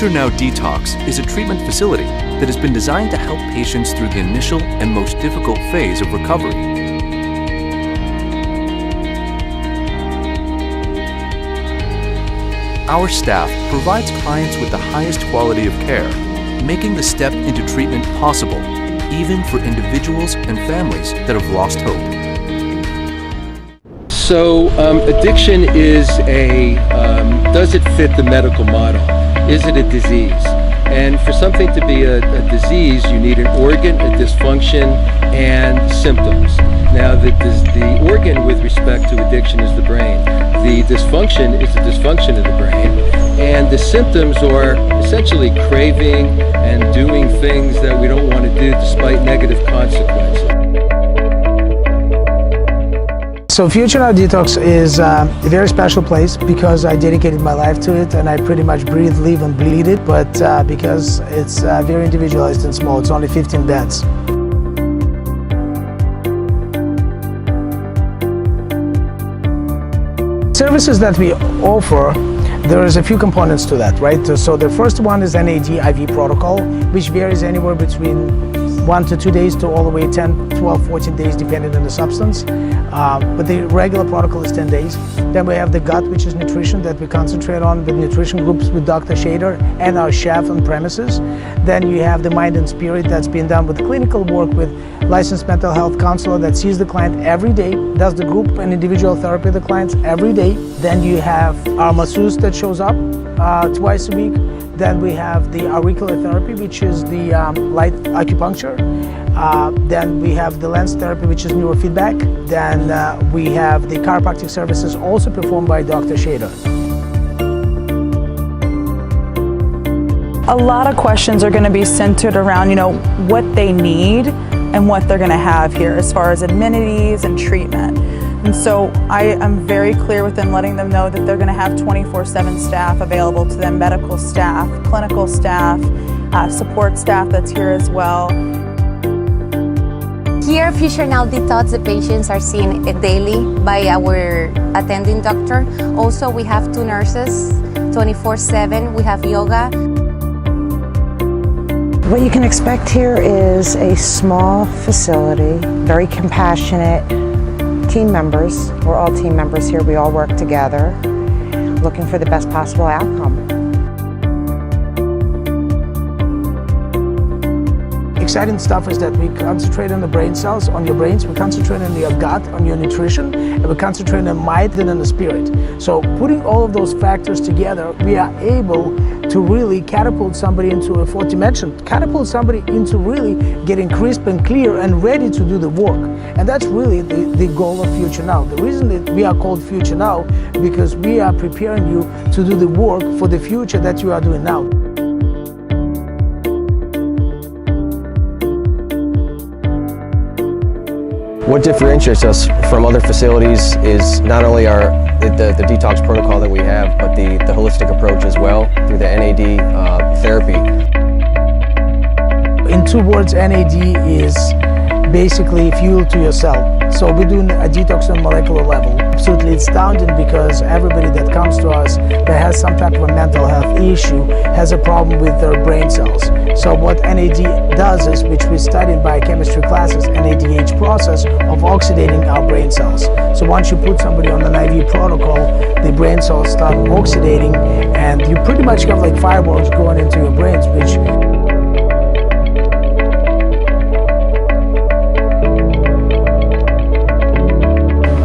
Future Now Detox is a treatment facility that has been designed to help patients through the initial and most difficult phase of recovery. Our staff provides clients with the highest quality of care, making the step into treatment possible, even for individuals and families that have lost hope. So addiction is does it fit the medical model? Is it a disease? And for something to be a disease, you need an organ, a dysfunction, and symptoms. Now, the organ with respect to addiction is the brain. The dysfunction is the dysfunction of the brain. And the symptoms are essentially craving and doing things that we don't want to do despite negative consequences. So Future Now Detox is a very special place because I dedicated my life to it and I pretty much breathe, live and bleed it, but because it's very individualized and small, it's only 15 beds. Services that we offer, there is a few components to that, right? So the first one is NAD IV protocol, which varies anywhere between 1 to 2 days to all the way 10, 12, 14 days depending on the substance. But the regular protocol is 10 days. Then we have the gut, which is nutrition that we concentrate on with nutrition groups with Dr. Shader and our chef on premises. Then you have the mind and spirit that's being done with clinical work with licensed mental health counselor that sees the client every day, does the group and individual therapy with the clients every day. Then you have our masseuse that shows up twice a week. Then we have the auricular therapy, which is the light acupuncture. Then we have the lens therapy, which is neurofeedback. Then we have the chiropractic services also performed by Dr. Shader. A lot of questions are going to be centered around, what they need and what they're going to have here as far as amenities and treatment. And so I am very clear with them, letting them know that they're going to have 24/7 staff available to them, medical staff, clinical staff, support staff that's here as well. Here, Future Now Detox, the patients are seen daily by our attending doctor. Also, we have 2 nurses, 24/7. We have yoga. What you can expect here is a small facility, very compassionate team members. We're all team members here. We all work together, looking for the best possible outcome. Exciting stuff is that we concentrate on the brain cells, on your brains, we concentrate on your gut, on your nutrition, and we concentrate on the mind and on the spirit. So putting all of those factors together, we are able to really catapult somebody into a fourth dimension, catapult somebody into really getting crisp and clear and ready to do the work. And that's really the goal of Future Now. The reason that we are called Future Now, because we are preparing you to do the work for the future that you are doing now. What differentiates us from other facilities is not only the detox protocol that we have, but the holistic approach as well through the NAD therapy. In 2 words, NAD is basically fuel to your cell. So we're doing a detox on a molecular level. Absolutely astounding because everybody that comes to us that has some type of a mental health issue has a problem with their brain cells. So what NAD does is, which we study in biochemistry classes, NADH process of oxidating our brain cells. So once you put somebody on an IV protocol, the brain cells start oxidating and you pretty much have like fireballs going into your brains, which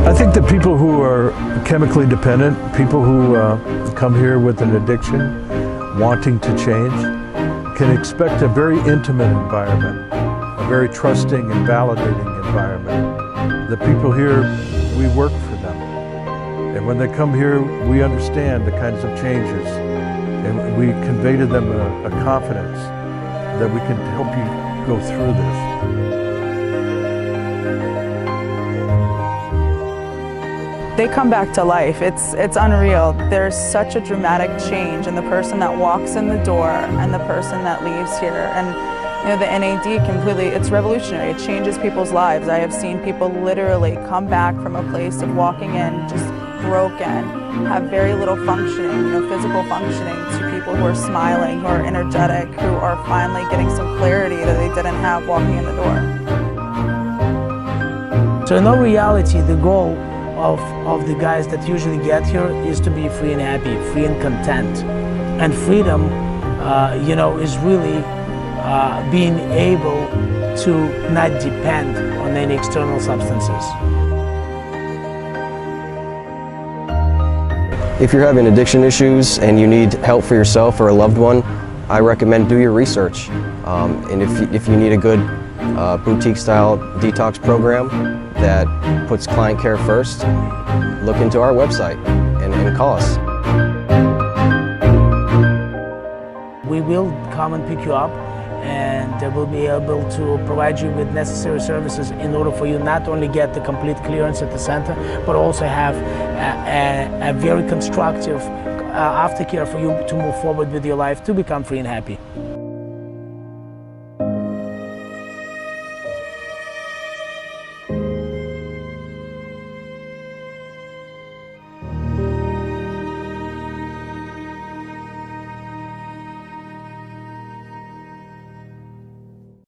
I think that people who are chemically dependent, people who come here with an addiction, wanting to change, can expect a very intimate environment, a very trusting and validating environment. The people here, we work for them. And when they come here, we understand the kinds of changes. And we convey to them a confidence that we can help you go through this. They come back to life. It's unreal. There's such a dramatic change in the person that walks in the door and the person that leaves here. And the NAD completely, it's revolutionary. It changes people's lives. I have seen people literally come back from a place of walking in just broken, have very little functioning, physical functioning, to people people who are smiling, who are energetic, who are finally getting some clarity that they didn't have walking in the door. So in all reality, the goal of the guys that usually get here is to be free and happy, free and content. And freedom, you know, is really being able to not depend on any external substances. If you're having addiction issues and you need help for yourself or a loved one, I recommend do your research. And if you need a good boutique-style detox program that puts client care first, look into our website and call us. We will come and pick you up, and we'll be able to provide you with necessary services in order for you not only get the complete clearance at the center, but also have a very constructive aftercare for you to move forward with your life to become free and happy.